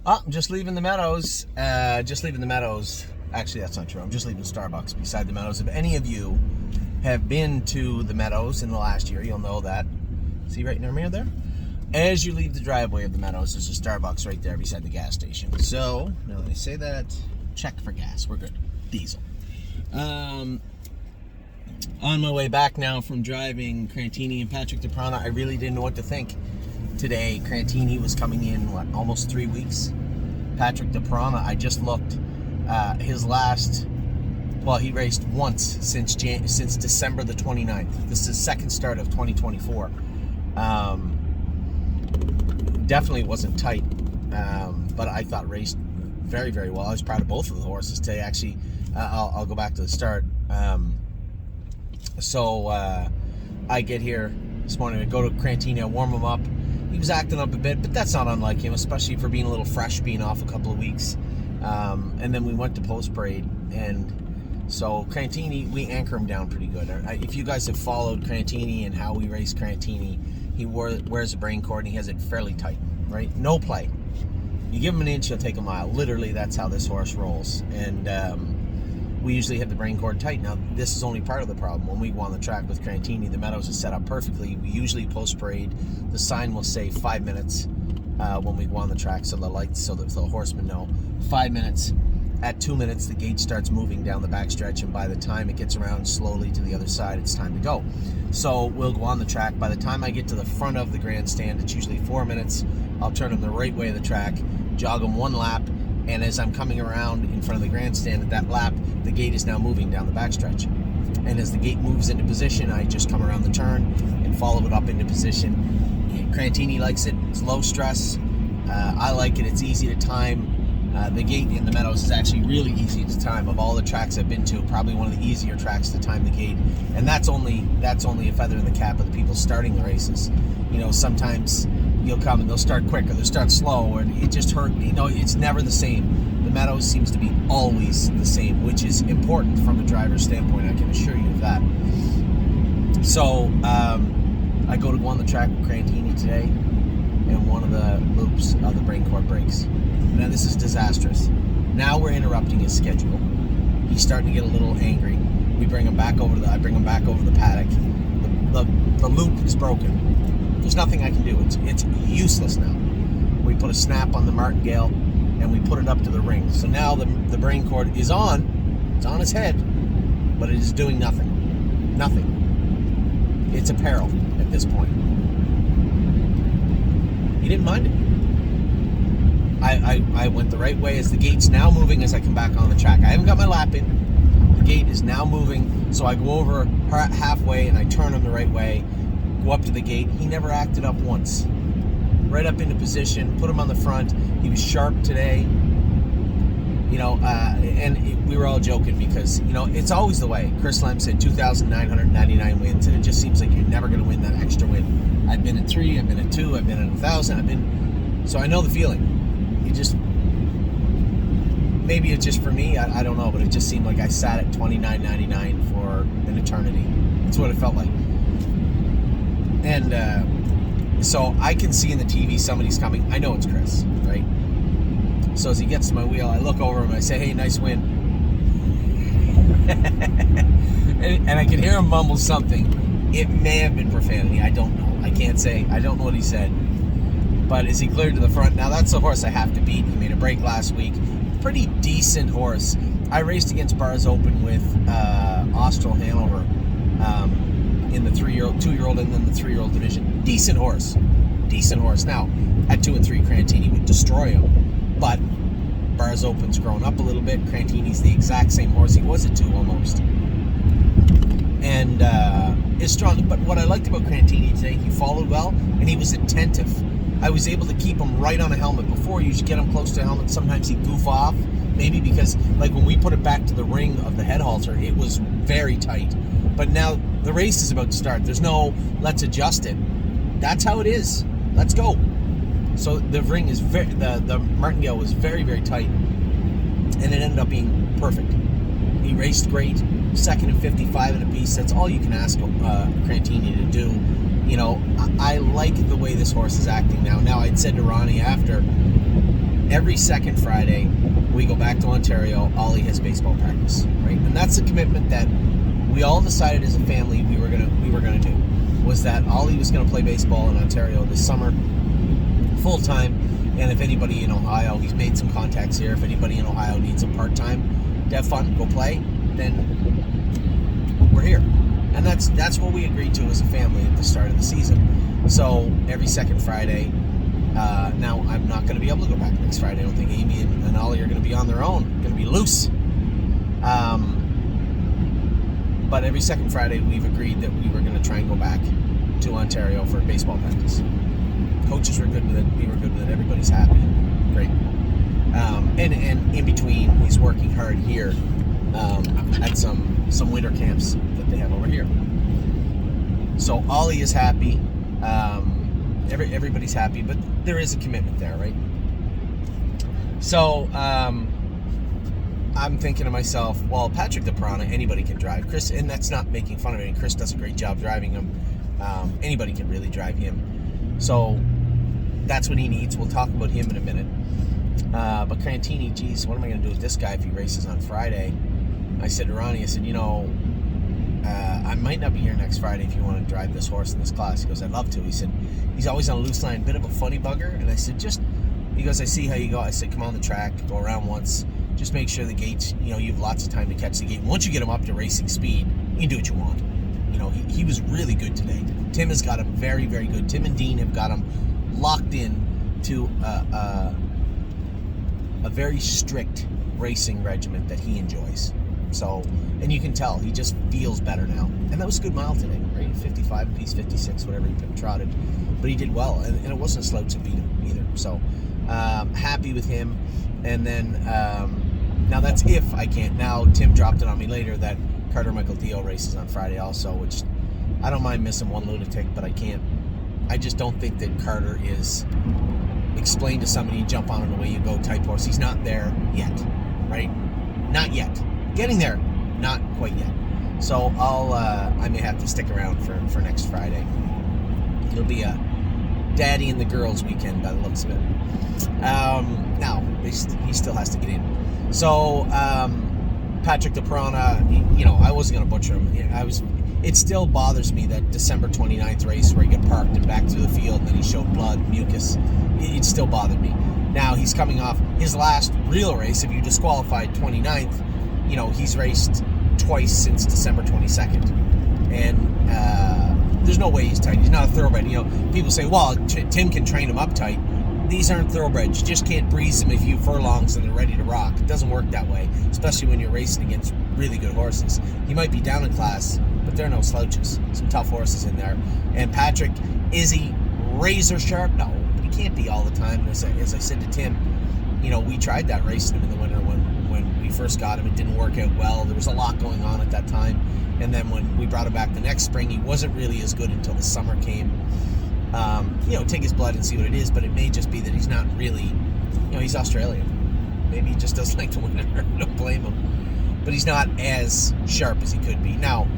Oh, I'm just leaving the Meadows. Actually, that's not true. I'm just leaving Starbucks beside the Meadows. If any of you have been to the Meadows in the last year, you'll know that. See right near me there? As you leave the driveway of the Meadows, there's a Starbucks right there beside the gas station. So, now that I say that, check for gas. We're good. Diesel. On my way back now from driving Crantini and Patrick the Piranha, I really didn't know what to think. Today, Crantini was coming in, almost 3 weeks. Patrick the Piranha, I just looked. His last, he raced once since December the 29th. This is his second start of 2024. Definitely wasn't tight, but I thought raced very, very well. I was proud of both of the horses today. Actually, I'll go back to the start. So I get here this morning, I go to Crantini, I warm him up. He was acting up a bit, but that's not unlike him, especially for being a little fresh, being off a couple of weeks. And then we went to post parade, and so Crantini, we anchor him down pretty good. If you guys have followed Crantini and how we race Crantini, he wears a brain cord and he has it fairly tight, right? No play. You give him an inch, he'll take a mile. Literally, that's how this horse rolls. And we usually have the brain cord tight. Now, this is only part of the problem. When we go on the track with Crantini, the Meadows is set up perfectly. We usually post parade. The sign will say 5 minutes when we go on the track, so the lights, so that the horsemen know 5 minutes. At 2 minutes, the gate starts moving down the backstretch, and by the time it gets around slowly to the other side, it's time to go. So we'll go on the track. By the time I get to the front of the grandstand, it's usually 4 minutes. I'll turn them the right way of the track, jog them one lap, and as I'm coming around in front of the grandstand at that lap, the gate is now moving down the backstretch. And as the gate moves into position, I just come around the turn and follow it up into position. Crantini likes it. It's low stress. I like it. It's easy to time. The gate in the Meadows is actually really easy to time. Of all the tracks I've been to, probably one of the easier tracks to time the gate. And that's only a feather in the cap of the people starting the races. You know, sometimes you'll come and they'll start quick or they'll start slow, or it just hurt. You know, it's never the same. The Meadows seems to be always the same, which is important from a driver's standpoint. I can assure you of that. So I go on the track with Crantini today, and one of the loops of the brain cord breaks. Now this is disastrous. Now we're interrupting his schedule. He's starting to get a little angry. I bring him back over the paddock. The loop is broken. There's nothing I can do. It's useless now. We put a snap on the martingale and we put it up to the ring. So now the brain cord is on. It's on his head, but it is doing nothing. Nothing. It's a peril at this point. He didn't mind it. I went the right way as the gate's now moving as I come back on the track. I haven't got my lap in. The gate is now moving, so I go over halfway and I turn him the right way, go up to the gate. He never acted up once. Right up into position, put him on the front. He was sharp today. You know, we were all joking because, you know, it's always the way. Chris Lem said 2,999 wins, and it just seems like you're never going to win that extra win. I've been at 3, I've been at 2, I've been at 1,000, so I know the feeling. Maybe it's just for me, I don't know, but it just seemed like I sat at $29.99 for an eternity. That's what it felt like. And so I can see in the TV somebody's coming. I know it's Chris, right? So as he gets to my wheel, I look over him and I say, "Hey, nice win." and I can hear him mumble something. It may have been profanity. I don't know. I can't say. I don't know what he said. But as he cleared to the front, now that's the horse I have to beat. He made a break last week. Pretty decent horse. I raced against Bars Open with Austral Hanover in the 2-year-old, and then the 3-year-old division. Decent horse. Now, at 2 and 3, Crantini would destroy him. But Bars Open's grown up a little bit. Crantini's the exact same horse he was at 2 almost. And is strong. But what I liked about Crantini today, he followed well, and he was attentive. I was able to keep him right on a helmet. Before, you should get him close to a helmet. Sometimes he'd goof off. Maybe because, like, when we put it back to the ring of the head halter, it was very tight. But now the race is about to start. There's no, let's adjust it. That's how it is. Let's go. So the ring is the martingale was very, very tight. And it ended up being perfect. He raced great. 2nd and 55 in a piece. That's all you can ask Crantini to do. You know, I like the way this horse is acting now. Now, I'd said to Ronnie after, every second Friday, we go back to Ontario. Ollie has baseball practice, right? And that's a commitment that we all decided as a family we were gonna do. Was that Ollie was gonna play baseball in Ontario this summer, full time. And if anybody in Ohio, he's made some contacts here. If anybody in Ohio needs him part time to have fun, go play, then we're here. And that's what we agreed to as a family at the start of the season. So every second Friday. Now, I'm not going to be able to go back next Friday. I don't think Amy and Ollie are going to be on their own, going to be loose. But every second Friday, we've agreed that we were going to try and go back to Ontario for baseball practice. Coaches were good with it. We were good with it. Everybody's happy. Great. And in between, he's working hard here at some winter camps that they have over here. So Ollie is happy. Everybody's happy, but there is a commitment there, right? So I'm thinking to myself, well, Patrick the Piranha, anybody can drive. Chris, and that's not making fun of him. Chris does a great job driving him. Anybody can really drive him. So that's what he needs. We'll talk about him in a minute. But Crantini, geez, what am I going to do with this guy if he races on Friday? I said to Ronnie, I said, I might not be here next Friday if you want to drive this horse in this class. He goes, I'd love to. He said, he's always on a loose line, bit of a funny bugger. And I said, he goes, I see how you go. I said, come on the track, go around once. Just make sure the gates, you have lots of time to catch the gate. And once you get him up to racing speed, you can do what you want. He was really good today. Tim has got him very, very good. Tim and Dean have got him locked in to a very strict racing regimen that he enjoys. So, and you can tell he just feels better now. And that was a good mile today, right? 55 apiece, 56, whatever he trotted. But he did well, and it wasn't a slouch to beat him either. So, happy with him. And then, now that's if I can't. Now, Tim dropped it on me later that Carter Michael Dio races on Friday also, which I don't mind missing one lunatic, but I can't. I just don't think that Carter is explain to somebody, jump on an away you go type horse. He's not there yet, right? Not yet. Getting there, not quite yet. So I may have to stick around for next Friday. It'll be a daddy and the girls weekend by the looks of it. Now he still has to get in. So Patrick the Piranha, I wasn't gonna butcher him. It still bothers me that December 29th race where he got parked and back through the field and then he showed blood, mucus. It still bothered me. Now he's coming off his last real race. If you disqualified 29th, he's raced twice since December 22nd. And there's no way he's tight. He's not a thoroughbred. People say, well, Tim can train him up tight. These aren't thoroughbreds. You just can't breeze them a few furlongs and they're ready to rock. It doesn't work that way, especially when you're racing against really good horses. He might be down in class, but there are no slouches. Some tough horses in there. And Patrick, is he razor sharp? No, but he can't be all the time. As I said to Tim, we tried that racing him in the winter when we first got him. It didn't work out well. There was a lot going on at that time. And then when we brought him back the next spring, he wasn't really as good until the summer came. Take his blood and see what it is, but it may just be that he's not really, he's Australian. Maybe he just doesn't like the winter. Don't blame him. But he's not as sharp as he could be. Now,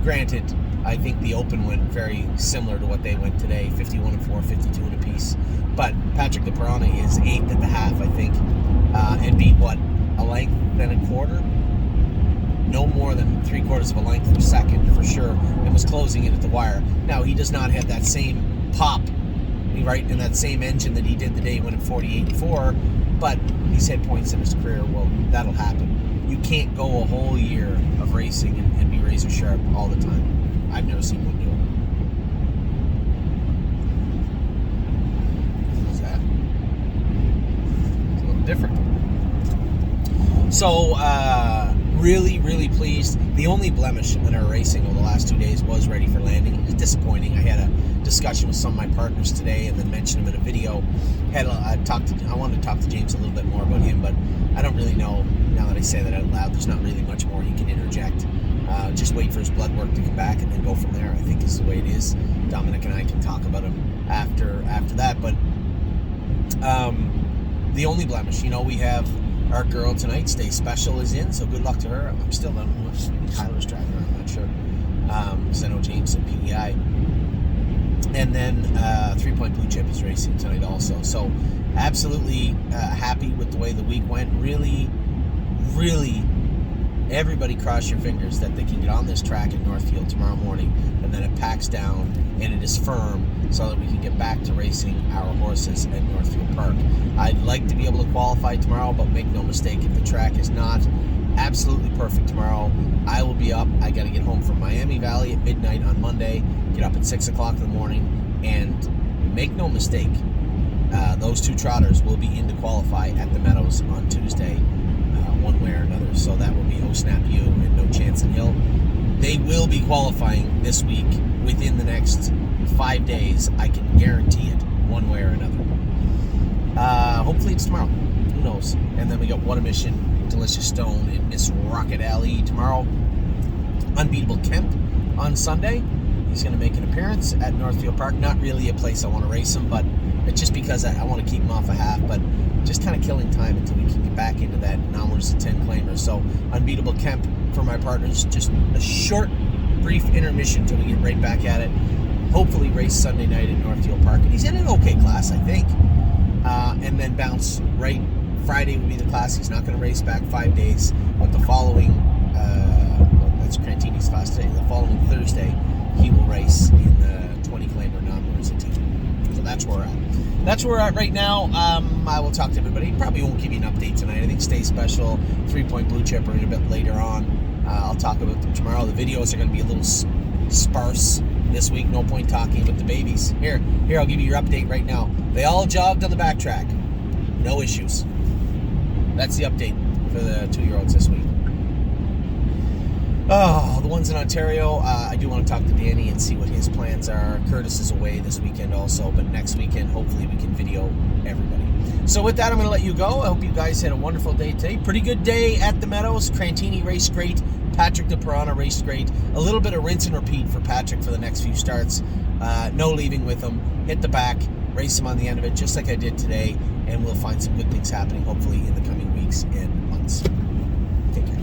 granted, I think the Open went very similar to what they went today, 51-4, 52 and a piece. But Patrick the Piranha is 8th at the half, I think, and beat a length and a quarter? No more than 3/4 of a length for second, for sure, and was closing in at the wire. Now, he does not have that same pop, right, in that same engine that he did the day he went at 48-4, but he's had points in his career. Well, that'll happen. You can't go a whole year of racing and be razor sharp all the time. I've never seen one do it. What's that? It's a little different. So, really, really pleased. The only blemish in our racing over the last 2 days was ready for landing. It was disappointing. I had a discussion with some of my partners today and then mentioned him in a video. I wanted to talk to James a little bit more about him, but I don't really know, now that I say that out loud, there's not really much more he can interject. Just wait for his blood work to come back and then go from there, I think is the way it is. Dominic and I can talk about him after that, but the only blemish, we have our girl tonight, Stay Special, is in, so good luck to her. I'm still not sure. Maybe Tyler's driving her, I'm not sure. Because I know James and PEI. And then 3 Point Blue Chip is racing tonight also. So absolutely happy with the way the week went. Really, really, everybody cross your fingers that they can get on this track at Northfield tomorrow morning, and then it packs down and it is firm so that we can get back to racing our horses at Northfield Park. I'd like to be able to qualify tomorrow, but make no mistake, if the track is not absolutely perfect tomorrow, I will be up. I got to get home from Miami Valley at midnight on Monday, get up at 6 o'clock in the morning, and make no mistake, those two trotters will be in to qualify at the Meadows on Tuesday, one way or another. So that will be Oh Snap You and No Chance in Hill. They will be qualifying this week within the next 5 days. I can guarantee it, one way or another. Hopefully it's tomorrow. Who knows? And then we got What a Mission, Delicious Stone, and Miss Rocket Alley tomorrow. Unbeatable Kemp on Sunday. He's going to make an appearance at Northfield Park. Not really a place I want to race him, but it's just because I want to keep him off a half, but just kind of killing time until we can get back into that onwards to 10 claimer. So Unbeatable Kemp for my partners, just a short, brief intermission until we get right back at it. Hopefully race Sunday night at Northfield Park. And he's in an okay class, I think. And then bounce right. Friday will be the class. He's not going to race back 5 days, but the following, that's Crantini's class today. The following Thursday, he will race in the 20 claimer non-Marissa team. So that's where we're at. That's where we're at right now. I will talk to everybody. Probably won't give you an update tonight. I think Stay Special, 3 Point Blue Chip are in a bit later on. I'll talk about them tomorrow. The videos are going to be a little sparse this week. No point talking about the babies. Here, I'll give you your update right now. They all jogged on the backtrack. No issues. That's the update for the 2-year-olds this week. Oh, the ones in Ontario, I do want to talk to Danny and see what his plans are. Curtis is away this weekend also, but next weekend, hopefully we can video everybody. So with that, I'm going to let you go. I hope you guys had a wonderful day today. Pretty good day at the Meadows. Crantini raced great. Patrick the Piranha raced great. A little bit of rinse and repeat for Patrick for the next few starts. No leaving with him. Hit the back, race him on the end of it, just like I did today, and we'll find some good things happening, hopefully, in the coming weeks and months. Take care.